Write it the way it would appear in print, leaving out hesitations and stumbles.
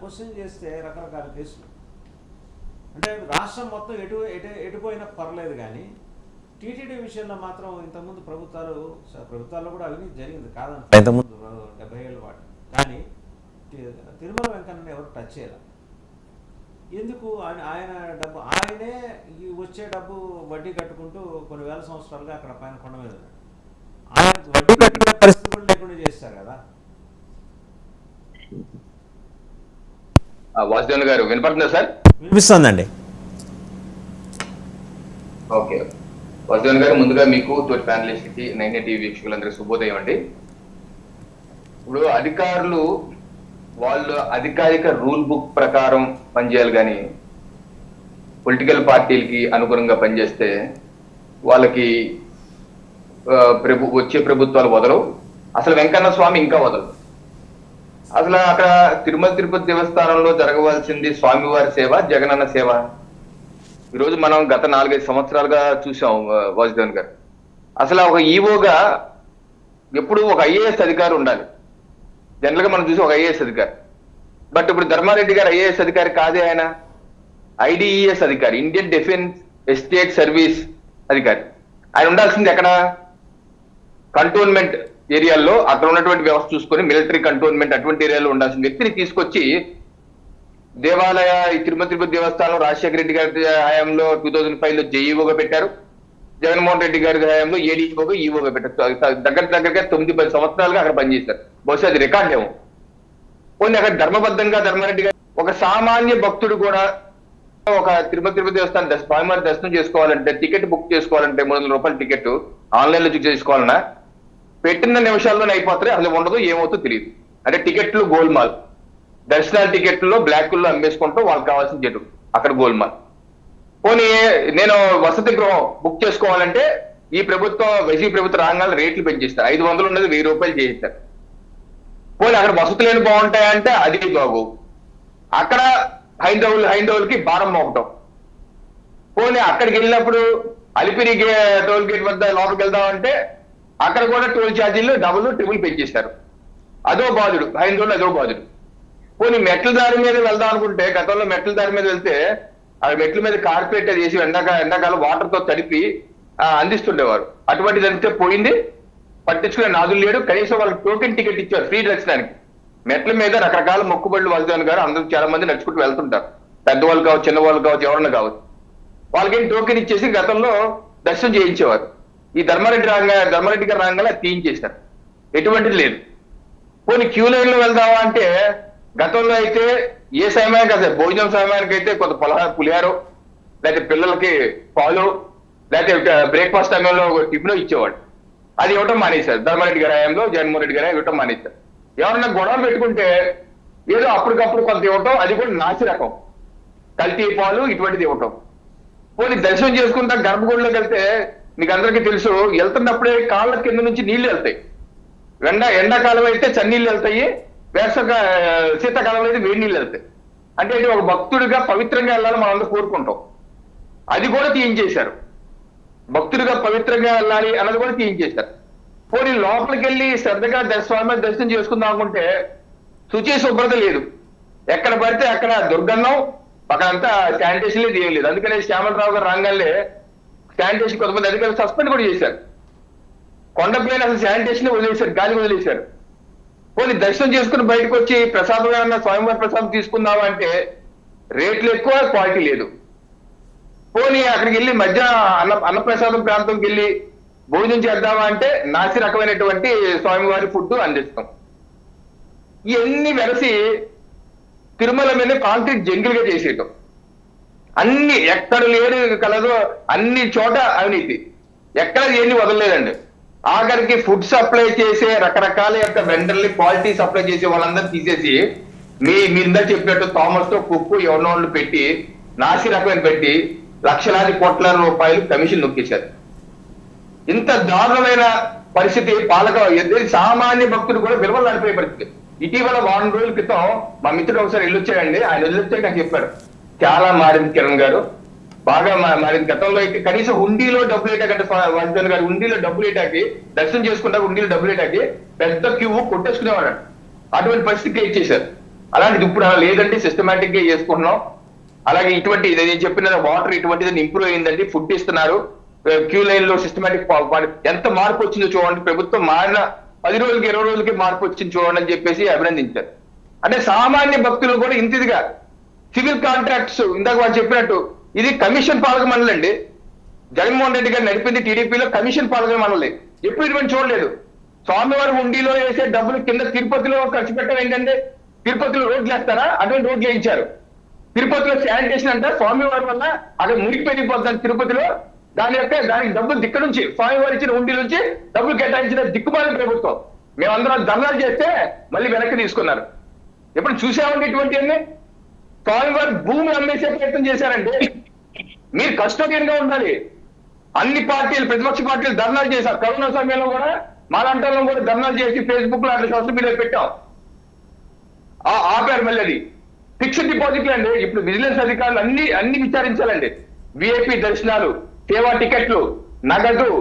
Question చేస్తే రకరకాల కేసులు అంటే రాష్ట్రం మొత్తం ఎటుపోయినా పర్లేదు కానీ టీటీడీ విషయంలో మాత్రం ఇంతకుముందు ప్రభుత్వాల్లో కూడా అవినీతి జరిగింది కాదంట ఇంతకుముందు 70 ఏళ్ళ పాటు. కానీ తిరుమల వెంకన్నని ఎవరు టచ్ చేయాలి. ఎందుకు ఆయన డబ్బు ఆయనే వచ్చే డబ్బు వడ్డీ కట్టుకుంటూ కొన్ని వేల సంవత్సరాలుగా అక్కడ పైన కొండ మీద ఆయన వడ్డీ కట్టుకునే పరిస్థితి కూడా లేకుండా చేస్తారు కదా. వాసుదేవన్ గారు వినపడుతుందా సార్? వినిపిస్తుందండి. ఓకే వాసుదేవన్ గారు, ముందుగా మీకు తోటి ప్యానలిస్ట్ కి 9 టీవీ వీక్షకులందరికీ శుభోదయం అండి. ఇప్పుడు అధికారులు వాళ్ళు అధికారిక రూల్ బుక్ ప్రకారం పనిచేయాలి కానీ పొలిటికల్ పార్టీలకి అనుగుణంగా పనిచేస్తే వాళ్ళకి వచ్చే ప్రభుత్వాలు వదలవు. అసలు వెంకన్న స్వామి ఇంకా వదలవు. అసలు అక్కడ తిరుమల తిరుపతి దేవస్థానంలో జరగవలసింది స్వామివారి సేవ, జగనన్న సేవ. ఈరోజు మనం గత 4-5 సంవత్సరాలుగా చూసాం వాసుదేవన్ గారు. అసలు ఒక ఈవోగా ఎప్పుడు ఒక ఐఏఎస్ అధికారి ఉండాలి. జనరల్ గా మనం చూసి ఒక ఐఏఎస్ అధికారి. బట్ ఇప్పుడు ధర్మారెడ్డి గారు ఐఏఎస్ అధికారి కాదే, ఆయన ఐడిఈఎస్ అధికారి, ఇండియన్ డిఫెన్స్ ఎస్టేట్ సర్వీస్ అధికారి. ఆయన ఉండాల్సింది ఎక్కడ? కంటోన్మెంట్ ఏరియాల్లో అక్కడ ఉన్నటువంటి వ్యవస్థ చూసుకొని మిలిటరీ కంటోన్మెంట్ అటువంటి ఏరియాలో ఉండాల్సిన వ్యక్తిని తీసుకొచ్చి దేవాలయ తిరుమల తిరుపతి దేవస్థానం రాజశేఖర రెడ్డి గారి హయాంలో 2005లో జేఈఓగా పెట్టారు. జగన్మోహన్ రెడ్డి గారి హయాంలో ఏడీఓగా ఈఓగా పెట్టారు. దగ్గరగా 9-10 సంవత్సరాలుగా అక్కడ పనిచేశారు. బహుశా అది రికార్డ్ ఏమో. కొన్ని అక్కడ ధర్మబద్ధంగా ధర్మారెడ్డి గారు ఒక సామాన్య భక్తుడు కూడా ఒక తిరుమల తిరుపతి దేవస్థానం స్వామివారి దర్శనం చేసుకోవాలంటే టికెట్ బుక్ చేసుకోవాలంటే 300 రూపాయల టికెట్ ఆన్లైన్ లో బుక్ చేసుకోవాలన్నా పెట్టిన నిమిషాల్లోనే అయిపోతాయి. అసలు ఉండదు, ఏమవుతుందో తెలియదు. అంటే టికెట్లు గోల్మాల్, దర్శనాల టికెట్లో బ్లాక్ల్లో అమ్మేసుకుంటూ వాళ్ళకి కావాల్సిన చెడు అక్కడ గోల్మాల్. పోనీ నేను వసతి గృహం బుక్ చేసుకోవాలంటే ఈ వైసీపీ ప్రభుత్వ రాగానే రేట్లు పెంచేస్తారు. 500 ఉన్నది 1000 రూపాయలు చేయిస్తారు. పోనీ అక్కడ వసతులేని బాగుంటాయంటే అది బాగు. అక్కడ హైందవులకి భారం మోపటం. పోనీ అక్కడికి వెళ్ళినప్పుడు అలిపిరి టోల్ గేట్ వద్ద లోపలికి వెళ్దామంటే అక్కడ కూడా టోల్ ఛార్జీలు డబుల్ ట్రిపుల్ పెంచేస్తారు. అదో బాధుడు, హైందవులు అదో బాధుడు. పోనీ మెట్ల దారి మీద వెళ్దాం అనుకుంటే గతంలో మెట్ల దారి మీద వెళ్తే ఆ మెట్ల మీద కార్పెట్ అది వేసి ఎండాకాలం వాటర్ తో తడిపి అందిస్తుండేవారు. అటువంటిది అంతే పోయింది. పట్టించుకునే నాదులు లేడు. కనీసం వాళ్ళకి టోకెన్ టికెట్ ఇచ్చారు ఫ్రీ దర్శనానికి. మెట్ల మీద రకరకాల మొక్కుబళ్ళు వాసుదేవన్ గారు అందరూ చాలా మంది నడుచుకుంటూ వెళ్తుంటారు. పెద్దవాళ్ళు కావచ్చు, చిన్నవాళ్ళు కావచ్చు, ఎవరన్నా కావచ్చు. వాళ్ళకేం టోకెన్ ఇచ్చేసి గతంలో దర్శనం చేయించేవారు. ఈ ధర్మారెడ్డి గారు రాగానే తీయించేశారు. ఎటువంటిది లేదు. పోనీ క్యూ లైన్ లో వెళ్దామా అంటే గతంలో అయితే ఏ సమయానికి అసలు భోజనం సమయానికి అయితే కొంత పులిహారో లేకపోతే పిల్లలకి పాలు లేకపోతే బ్రేక్ఫాస్ట్ సమయంలో టిఫిన్ ఇచ్చేవాడు. అది ఇవ్వటం మానేశారు. ధర్మారెడ్డి గారి హయాంలో జగన్మోహన్ రెడ్డి గారు ఇవ్వటం మానేశారు. ఎవరన్నా గొడవలు పెట్టుకుంటే ఏదో అప్పటికప్పుడు కొంత ఇవ్వటం, అది కూడా నాసి రకం కల్తీ పాలు ఇటువంటిది ఇవ్వటం. పోనీ దర్శనం చేసుకుంటా గర్భగుడిలోకి వెళ్తే మీకు అందరికీ తెలుసు, వెళ్తున్నప్పుడే కాళ్ళ కింద నుంచి నీళ్లు వెళ్తాయి. ఎండాకాలం అయితే చన్నీళ్ళు వెళ్తాయి, శీతాకాలంలో అయితే వేడి నీళ్ళు వెళ్తాయి. అంటే ఇది ఒక భక్తుడిగా పవిత్రంగా వెళ్ళాలని మనం అందరూ కోరుకుంటాం. అది కూడా తీయించేశారు. భక్తుడిగా పవిత్రంగా వెళ్ళాలి అన్నది కూడా తీయించేశారు. పోనీ లోపలికి వెళ్ళి శ్రద్ధగా స్వామి దర్శనం చేసుకుందాం అనుకుంటే శుచి శుభ్రత లేదు. ఎక్కడ పడితే అక్కడ దుర్గంధం, అక్కడంతా శానిటేషన్ లేదు, ఏం లేదు. అందుకనే శ్యామలరావు గారు రాగానే శానిటేషన్ కొంతమంది అధికారులు సస్పెండ్ కూడా చేశారు. కొండపైన అసలు శానిటేషన్ వదిలేశారు, గాలి వదిలేశారు. పోనీ దర్శనం చేసుకుని బయటకు వచ్చి ప్రసాదం స్వామివారి ప్రసాదం తీసుకుందామా అంటే రేట్లు ఎక్కువ, క్వాలిటీ లేదు. పోనీ అక్కడికి వెళ్ళి మధ్య అన్నప్రసాదం ప్రాంతంకి వెళ్ళి భోజనం చేద్దామా అంటే నాసి రకమైనటువంటి స్వామివారి ఫుడ్ అందిస్తాం. ఇవన్నీ వెరసి తిరుమల మీద కాంక్రీట్ జంగిల్ గా చేసేయటం. అన్ని ఎక్కడ లేని కలదో అన్ని చోట అవినీతి, ఎక్కడ ఏమి వదలలేదండి. ఆఖరికి ఫుడ్ సప్లై చేసే రకరకాల యొక్క వెండర్ని క్వాలిటీ సప్లై చేసే వాళ్ళందరూ తీసేసి మీందా చెప్పినట్టు థామస్ తో కుక్కు ఎవరినోళ్ళు పెట్టి నాసి రకమైన పెట్టి లక్షలాది కోట్ల రూపాయలు కమిషన్ నొక్కేశారు. ఇంత దారుణమైన పరిస్థితి సామాన్య భక్తుడు కూడా విలువలు నడిపోయే పరిస్థితి. ఇటీవల 1 రోజుల క్రితం మా మిత్రుడు ఒకసారి వెళ్ళొచ్చాడండి. ఆయన వెళ్ళొచ్చాక నాకు చెప్పాడు, చాలా మారింది కిరణ్ గారు, బాగా మారింది. గతంలో అయితే కనీసం హుండీలో డబ్బులు వేయటాకంటే వాసుదేవన్ గారు హుండీలో డబ్బులు వేయటాకి దర్శనం చేసుకుంటా హుండీలో డబ్బులు వేయటాకి పెద్ద క్యూ కొట్టేసుకునేవాడు. అటువంటి పరిస్థితి క్రియేట్ చేశారు. అలాంటిది ఇప్పుడు అలా లేదండి, సిస్టమేటిక్ గా చేసుకుంటున్నాం. అలాగే ఇటువంటి నేను చెప్పిన వాటర్ ఇటువంటిది ఇంప్రూవ్ అయిందండి, ఫుడ్ ఇస్తున్నారు, క్యూ లైన్ లో సిస్టమేటిక్ ఎంత మార్పు వచ్చిందో చూడండి, ప్రభుత్వం మారిన 10 రోజులకి 20 రోజులకి మార్పు వచ్చింది చూడండి అని చెప్పేసి అభినందించారు. అంటే సామాన్య భక్తులు కూడా ఇంతిదిగా సివిల్ కాంట్రాక్ట్స్ ఇందాక వాళ్ళు చెప్పినట్టు ఇది కమిషన్ పాలక మండలి అండి. జగన్మోహన్ రెడ్డి గారు నడిపింది టీడీపీలో కమిషన్ పాలక మండలి. ఎప్పుడు ఇటువంటి చూడలేదు. స్వామివారి హుండీలో వేసే డబ్బులు కింద తిరుపతిలో ఖర్చు పెట్టడం ఏంటంటే, తిరుపతిలో రోడ్లు వేస్తారా, అటువంటి రోడ్లు వేయించారు. తిరుపతిలో శానిటేషన్ అంట స్వామివారి వల్ల అక్కడ మురికి పెరిగిపోతుంది తిరుపతిలో, దానికి డబ్బులు దిక్క నుంచి స్వామివారి ఇచ్చిన హుండీ నుంచి డబ్బులు కేటాయించిన దిక్కుమాలిన ప్రభుత్వం. మేమందరం ధర్నాలు చేస్తే మళ్ళీ వెనక్కి తీసుకున్నారు. ఎప్పుడు చూసామండి ఇటువంటివన్నీ? స్వామివారి భూమి అమ్మేసే ప్రయత్నం చేశారంటే మీరు కస్టోడియన్ గా ఉండాలి. అన్ని పార్టీలు, ప్రతిపక్ష పార్టీలు ధర్నాలు చేశారు. కరోనా సమయంలో కూడా మాలాంటి కూడా ధర్నాలు చేసి ఫేస్బుక్ లో అట్లా సోషల్ మీడియా పెట్టాం, ఆపారు. మళ్ళీ అది ఫిక్స్డ్ డిపాజిట్లు అండి. ఇప్పుడు విజిలెన్స్ అధికారులు అన్ని విచారించాలండి. విఐపి దర్శనాలు, సేవా టికెట్లు, నగదు,